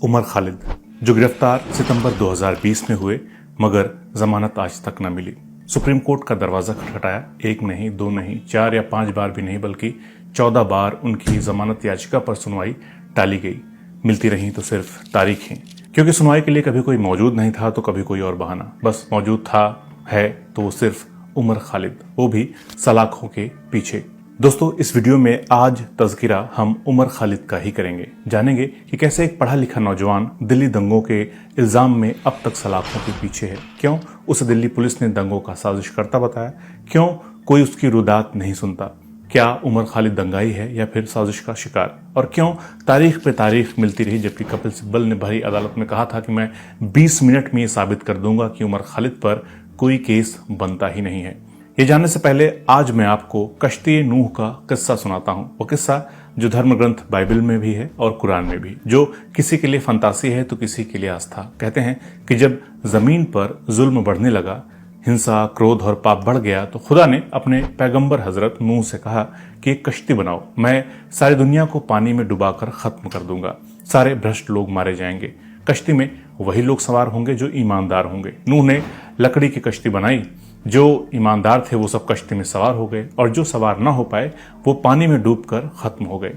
उमर खालिद जो गिरफ्तार सितंबर 2020 में हुए मगर जमानत आज तक न मिली। सुप्रीम कोर्ट का दरवाजा खटखटाया, एक नहीं, दो नहीं, 4 या 5 बार भी नहीं बल्कि 14 बार उनकी जमानत याचिका पर सुनवाई टाली गई। मिलती रही तो सिर्फ तारीखें, क्योंकि सुनवाई के लिए कभी कोई मौजूद नहीं था तो कभी कोई और बहाना। बस मौजूद था है तो वो सिर्फ उमर खालिद, वो भी सलाखों के पीछे। दोस्तों, इस वीडियो में आज तज़किरा हम उमर खालिद का ही करेंगे। जानेंगे कि कैसे एक पढ़ा लिखा नौजवान दिल्ली दंगों के इल्जाम में अब तक सलाखों के पीछे है, क्यों उसे दिल्ली पुलिस ने दंगों का साजिशकर्ता बताया, क्यों कोई उसकी रुदात नहीं सुनता, क्या उमर खालिद दंगाई है या फिर साजिश का शिकार, और क्यों तारीख पे तारीख मिलती रही जबकि कपिल सिब्बल ने भरी अदालत में कहा था कि मैं 20 मिनट में ये साबित कर दूंगा कि उमर खालिद पर कोई केस बनता ही नहीं है। ये जानने से पहले आज मैं आपको कश्ती नूह का किस्सा सुनाता हूँ। वो किस्सा जो धर्म ग्रंथ बाइबल में भी है और कुरान में भी, जो किसी के लिए फंतासी है तो किसी के लिए आस्था। कहते हैं कि जब जमीन पर जुल्म बढ़ने लगा, हिंसा, क्रोध और पाप बढ़ गया तो खुदा ने अपने पैगंबर हजरत नूह से कहा कि एक कश्ती बनाओ, मैं सारी दुनिया को पानी में डुबाकर खत्म कर दूंगा, सारे भ्रष्ट लोग मारे जाएंगे, कश्ती में वही लोग सवार होंगे जो ईमानदार होंगे। नूह ने लकड़ी की कश्ती बनाई, जो ईमानदार थे वो सब कश्ती में सवार हो गए और जो सवार ना हो पाए वो पानी में डूबकर खत्म हो गए।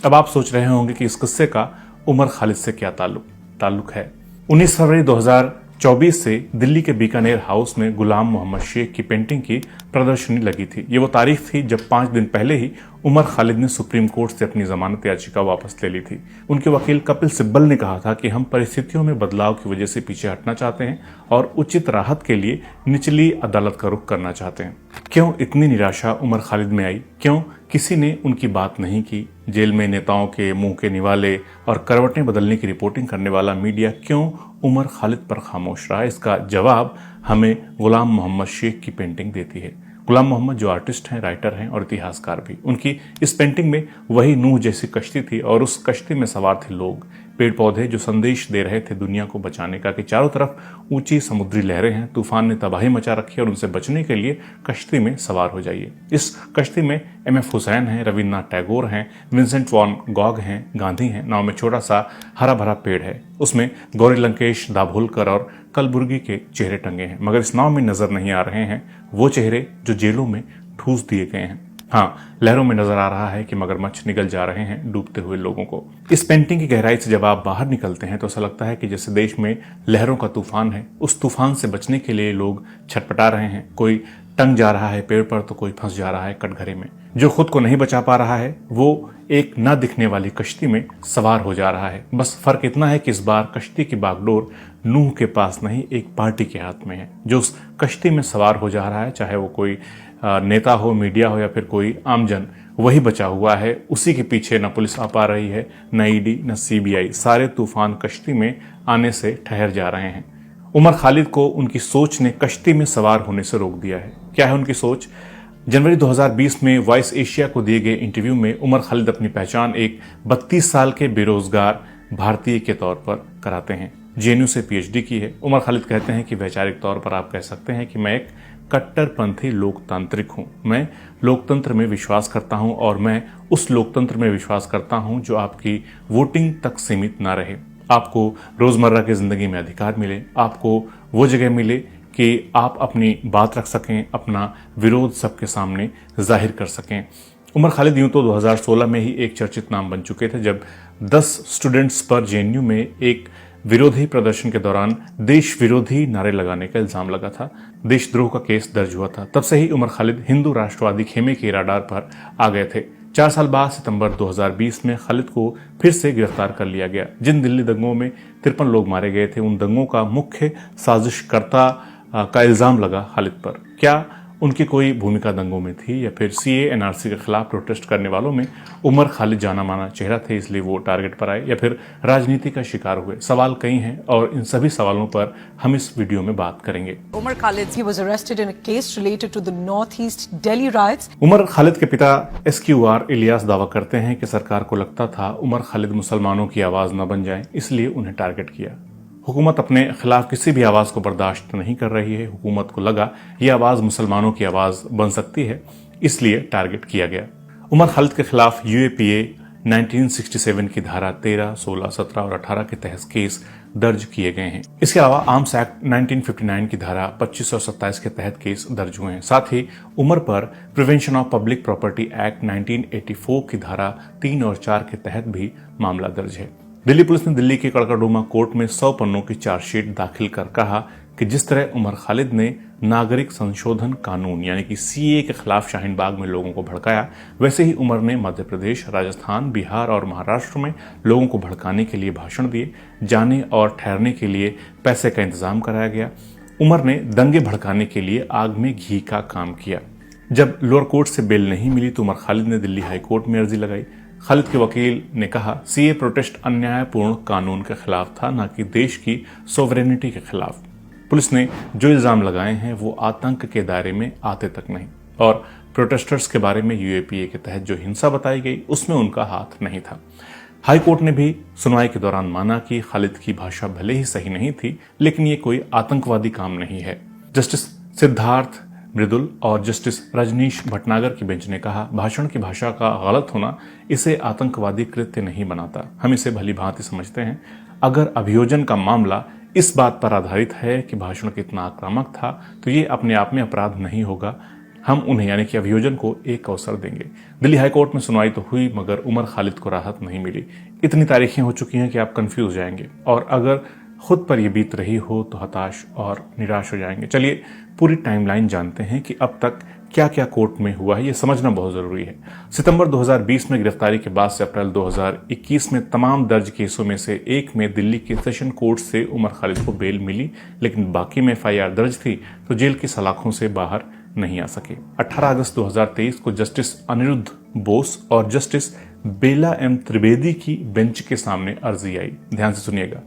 अब आप सोच रहे होंगे कि इस किस्से का उमर खालिद से क्या ताल्लुक है। 19 फरवरी 2024 से दिल्ली के बीकानेर हाउस में गुलाम मोहम्मद शेख की पेंटिंग की प्रदर्शनी लगी थी। ये वो तारीख थी जब 5 दिन पहले ही उमर खालिद ने सुप्रीम कोर्ट से अपनी जमानत याचिका वापस ले ली थी। उनके वकील कपिल सिब्बल ने कहा था कि हम परिस्थितियों में बदलाव की वजह से पीछे हटना चाहते हैं और उचित राहत के लिए निचली अदालत का रुख करना चाहते हैं। क्यों इतनी निराशा उमर खालिद में आई, क्यों किसी ने उनकी बात नहीं की, जेल में नेताओं के मुंह के निवाले और करवटें बदलने की रिपोर्टिंग करने वाला मीडिया क्यों उमर खालिद पर खामोश रहा, इसका जवाब हमें गुलाम मोहम्मद शेख की पेंटिंग देती है। गुलाम मोहम्मद जो आर्टिस्ट हैं, राइटर हैं और इतिहासकार भी, उनकी इस पेंटिंग में वही नूह जैसी कश्ती थी और उस कश्ती में सवार थे लोग, पेड़ पौधे जो संदेश दे रहे थे दुनिया को बचाने का कि चारों तरफ ऊंची समुद्री लहरें हैं, तूफान ने तबाही मचा रखी है और उनसे बचने के लिए कश्ती में सवार हो जाइए। इस कश्ती में M.F. हुसैन हैं, रविन्द्रनाथ टैगोर हैं, विंसेंट वॉन गॉग हैं, गांधी हैं। नाव में छोटा सा हरा भरा पेड़ है, उसमें गौरी लंकेश, दाभोलकर और कलबुर्गी के चेहरे टंगे हैं, मगर इस नाव में नजर नहीं आ रहे हैं वो चेहरे जो जेलों में ठूस दिए गए हैं। हाँ, लहरों में नजर आ रहा है कि मगरमच्छ निगल जा रहे हैं डूबते हुए लोगों को। इस पेंटिंग की गहराई से जब आप बाहर निकलते हैं तो ऐसा लगता है कि जैसे देश में लहरों का तूफान है, उस तूफान से बचने के लिए लोग छटपटा रहे हैं। कोई टंग जा रहा है पेड़ पर तो कोई फंस जा रहा है कटघरे में। जो खुद को नहीं बचा पा रहा है वो एक न दिखने वाली कश्ती में सवार हो जा रहा है। बस फर्क इतना है कि इस बार कश्ती की बागडोर नूह के पास नहीं, एक पार्टी के हाथ में है जो उस कश्ती में सवार हो जा रहा है। चाहे वो कोई नेता हो, मीडिया हो या फिर कोई आमजन, वही बचा हुआ है। उसी के पीछे न पुलिस आ पा रही है, न ईडी, न CBI। सारे तूफान कश्ती में आने से ठहर जा रहे हैं। उमर खालिद को उनकी सोच ने कश्ती में सवार होने से रोक दिया है। क्या है उनकी सोच? जनवरी 2020 में वॉइस एशिया को दिए गए इंटरव्यू में उमर खालिद अपनी पहचान एक 32 साल के बेरोजगार भारतीय के तौर पर कराते हैं। JNU से PhD की है। उमर खालिद कहते हैं कि वैचारिक तौर पर आप कह सकते हैं कि मैं एक कट्टरपंथी लोकतांत्रिक हूं। मैं लोकतंत्र में विश्वास करता हूं और मैं उस लोकतंत्र में विश्वास करता हूं जो आपकी वोटिंग तक सीमित ना रहे। आपको रोजमर्रा की जिंदगी में अधिकार मिले, आपको वो जगह मिले कि आप अपनी बात रख सकें, अपना विरोध सबके सामने जाहिर कर सकें। उमर खालिद यूं तो 2016 में ही एक चर्चित नाम बन चुके थे जब 10 स्टूडेंट्स पर JNU में एक विरोधी प्रदर्शन के दौरान देश विरोधी नारे लगाने का इल्जाम लगा था। देशद्रोह का केस दर्ज हुआ था। तब से ही उमर खालिद हिंदू राष्ट्रवादी खेमे के राडार पर आ गए थे। 4 साल बाद सितंबर 2020 में खालिद को फिर से गिरफ्तार कर लिया गया। जिन दिल्ली दंगों में 53 लोग मारे गए थे, उन दंगों का मुख्य साजिशकर्ता का इल्जाम लगा खालिद पर। क्या उनकी कोई भूमिका दंगों में थी या फिर CAA NRC के खिलाफ प्रोटेस्ट करने वालों में उमर खालिद जाना माना चेहरा थे इसलिए वो टारगेट पर आए, या फिर राजनीति का शिकार हुए? सवाल कई हैं और इन सभी सवालों पर हम इस वीडियो में बात करेंगे। Umar Khalid he was arrested in a case related to the Northeast Delhi riots. Umar Khalid के पिता SQR इलियास दावा करते हैं कि सरकार को लगता था उमर खालिद मुसलमानों की आवाज न बन जाए, इसलिए उन्हें टारगेट किया। हुकूमत अपने खिलाफ किसी भी आवाज को बर्दाश्त नहीं कर रही है। हुकूमत को लगा ये आवाज मुसलमानों की आवाज बन सकती है, इसलिए टारगेट किया गया। उमर खालिद के खिलाफ UAPA 1967 की धारा 13, 16, 17 और 18 के तहत केस दर्ज किए गए हैं। इसके अलावा आर्म्स एक्ट 1959 की धारा 25 और 27 के तहत केस दर्ज हुए हैं। साथ ही उमर पर prevention of public property act 1984 की धारा 3 और 4 के तहत भी मामला दर्ज है। दिल्ली पुलिस ने दिल्ली के कड़कड़डूमा कोर्ट में 100 पन्नों की चार्जशीट दाखिल कर कहा कि जिस तरह उमर खालिद ने नागरिक संशोधन कानून यानी कि सीए के खिलाफ शाहीन बाग में लोगों को भड़काया, वैसे ही उमर ने मध्य प्रदेश, राजस्थान, बिहार और महाराष्ट्र में लोगों को भड़काने के लिए भाषण दिए। जाने और ठहरने के लिए पैसे का इंतजाम कराया गया। उमर ने दंगे भड़काने के लिए आग में घी का काम किया। जब लोअर कोर्ट से बेल नहीं मिली तो उमर खालिद ने दिल्ली हाई कोर्ट में अर्जी लगाई। खालिद के वकील ने कहा, सीए प्रोटेस्ट अन्यायपूर्ण कानून के खिलाफ था, न कि देश की सोवरेनिटी के खिलाफ। पुलिस ने जो इल्जाम लगाए हैं वो आतंक के दायरे में आते तक नहीं, और प्रोटेस्टर्स के बारे में यूएपीए के तहत जो हिंसा बताई गई उसमें उनका हाथ नहीं था। हाई कोर्ट ने भी सुनवाई के दौरान माना कि खालिद की भाषा भले ही सही नहीं थी, लेकिन ये कोई आतंकवादी काम नहीं है। जस्टिस सिद्धार्थ मृदुल और जस्टिस रजनीश भटनागर की बेंच ने कहा, भाषण की भाषा का गलत होना इसे आतंकवादी कृत्य नहीं बनाता। हम इसे भली भांति समझते हैं। अगर अभियोजन का मामला इस बात पर आधारित है कि भाषण कितना आक्रामक था, तो ये अपने आप में अपराध नहीं होगा। हम उन्हें यानी कि अभियोजन को एक अवसर देंगे। दिल्ली हाईकोर्ट में सुनवाई तो हुई, मगर उमर खालिद को राहत नहीं मिली। इतनी तारीखें हो चुकी हैं कि आप कंफ्यूज जाएंगे, और अगर खुद पर यह बीत रही हो तो हताश और निराश हो जाएंगे। चलिए पूरी टाइमलाइन जानते हैं कि अब तक क्या क्या कोर्ट में हुआ है, ये समझना बहुत जरूरी है। सितंबर 2020 में गिरफ्तारी के बाद से अप्रैल 2021 में तमाम दर्ज केसों में से एक में दिल्ली के सेशन कोर्ट से उमर खालिद को बेल मिली, लेकिन बाकी में एफआईआर दर्ज थी तो जेल की सलाखों से बाहर नहीं आ सके। 18 अगस्त 2023 को जस्टिस अनिरुद्ध बोस और जस्टिस बेला एम त्रिवेदी की बेंच के सामने अर्जी आई। ध्यान से सुनिएगा।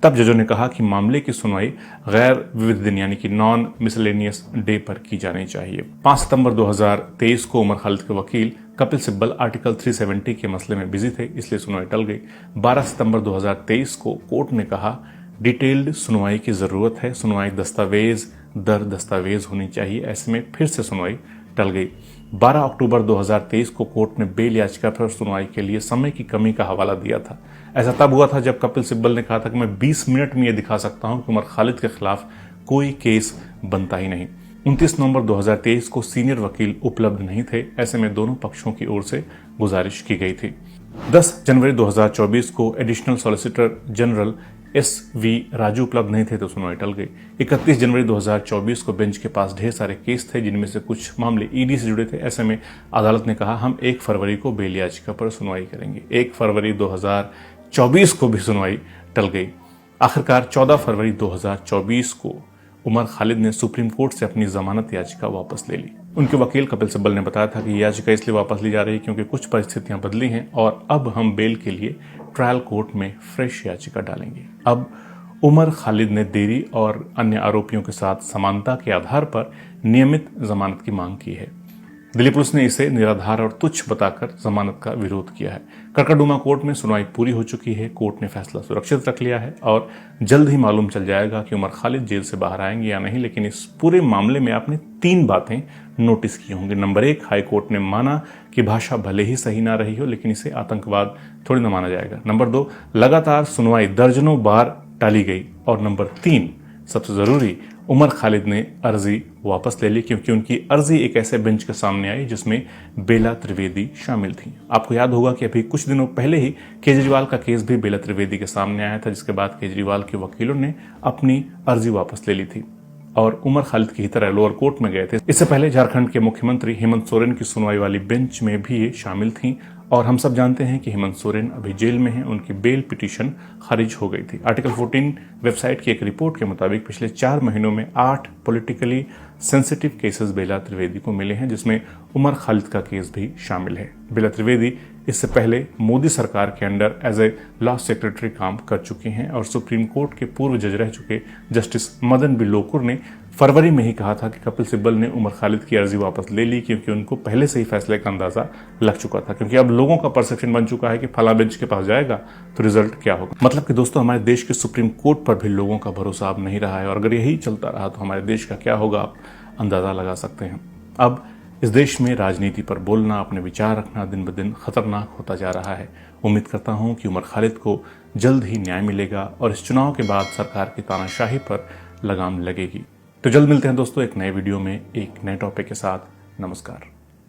तब जजों ने कहा कि मामले की सुनवाई गैर विविध दिन यानी कि नॉन मिसलेनियस डे पर की जानी चाहिए। 5 सितंबर 2023 को उमर खालिद के वकील कपिल सिब्बल आर्टिकल 370 के मसले में बिजी थे, इसलिए सुनवाई टल गई। 12 सितंबर 2023 को कोर्ट ने कहा, डिटेल्ड सुनवाई की जरूरत है, सुनवाई दस्तावेज दर दस्तावेज होनी चाहिए। ऐसे में फिर से सुनवाई टल गई। 12 अक्टूबर 2023 को कोर्ट ने बेल याचिका पर सुनवाई के लिए समय की कमी का हवाला दिया था। ऐसा तब हुआ था जब कपिल सिब्बल ने कहा था कि मैं 20 मिनट में यह दिखा सकता हूं कि उमर खालिद के खिलाफ कोई केस बनता ही नहीं। 29 नवंबर 2023 को सीनियर वकील उपलब्ध नहीं थे। ऐसे में दोनों पक्षों की ओर से गुजारिश की गई थी। 10 जनवरी 2024 को additional solicitor general SV Raju उपलब्ध नहीं थे तो सुनवाई टल गई। 31 जनवरी 2024 को बेंच के पास ढेर सारे केस थे, जिनमें से कुछ मामले ईडी से जुड़े थे। ऐसे में अदालत ने कहा, हम 1 फरवरी को बेल याचिका पर सुनवाई करेंगे। 1 फरवरी 2024 को भी सुनवाई टल गई। आखिरकार 14 फरवरी 2024 को उमर खालिद ने सुप्रीम कोर्ट से अपनी जमानत याचिका वापस ले ली। उनके वकील कपिल सिब्बल ने बताया था कि यह याचिका इसलिए वापस ली जा रही है क्योंकि कुछ परिस्थितियां बदली हैं और अब हम बेल के लिए ट्रायल कोर्ट में फ्रेश याचिका डालेंगे। अब उमर खालिद ने देरी और अन्य आरोपियों के साथ समानता के आधार पर नियमित जमानत की मांग की है। दिल्ली पुलिस ने इसे निराधार और तुच्छ बताकर जमानत का विरोध किया है। कड़कड़डूमा कोर्ट में सुनवाई पूरी हो चुकी है। कोर्ट ने फैसला सुरक्षित रख लिया है और जल्द ही मालूम चल जाएगा कि उमर खालिद जेल से बाहर आएंगे या नहीं। लेकिन इस पूरे मामले में आपने 3 बातें नोटिस की होंगी। नंबर 1, हाई कोर्ट ने माना कि भाषा भले ही सही ना रही हो, लेकिन इसे आतंकवाद थोड़ी ना माना जाएगा। नंबर 2, लगातार सुनवाई दर्जनों बार टाली गई। और नंबर 3, सबसे जरूरी, उमर खालिद ने अर्जी वापस ले ली क्योंकि उनकी अर्जी एक ऐसे बेंच के सामने आई जिसमें बेला त्रिवेदी शामिल थी। आपको याद होगा कि अभी कुछ दिनों पहले ही केजरीवाल का केस भी बेला त्रिवेदी के सामने आया था, जिसके बाद केजरीवाल के वकीलों ने अपनी अर्जी वापस ले ली थी और उमर खालिद की तरह लोअर कोर्ट में गए थे। इससे पहले झारखंड के मुख्यमंत्री हेमंत सोरेन की सुनवाई वाली बेंच में भी ये शामिल थी और हम सब जानते हैं कि हेमंत सोरेन अभी जेल में हैं। उनकी बेल पिटीशन खारिज हो गई थी। आर्टिकल 14 वेबसाइट की एक रिपोर्ट के मुताबिक पिछले 4 महीनों में 8 पॉलिटिकली सेंसिटिव केसेस बेला त्रिवेदी को मिले हैं, जिसमें उमर खालिद का केस भी शामिल है। बेला त्रिवेदी इससे पहले मोदी सरकार के under as a law secretary काम कर चुकी हैं और सुप्रीम कोर्ट के पूर्व जज रह चुके जस्टिस मदन बी लोकुर ने फरवरी में ही कहा था कि कपिल सिब्बल ने उमर खालिद की अर्जी वापस ले ली क्योंकि उनको पहले से ही फैसले का अंदाजा लग चुका था, क्योंकि अब लोगों का परसेप्शन बन चुका है कि फला बेंच के पास जाएगा तो रिजल्ट क्या होगा। मतलब कि दोस्तों, हमारे देश के सुप्रीम कोर्ट पर भी लोगों का भरोसा अब नहीं रहा है और अगर यही चलता रहा तो हमारे देश का क्या होगा आप अंदाजा लगा सकते हैं। अब इस देश में राजनीति पर बोलना, अपने विचार रखना दिन ब दिन खतरनाक होता जा रहा है। उम्मीद करता हूं कि उमर खालिद को जल्द ही न्याय मिलेगा और इस चुनाव के बाद सरकार की तानाशाही पर लगाम लगेगी। तो जल्द मिलते हैं दोस्तों एक नए वीडियो में एक नए टॉपिक के साथ। नमस्कार।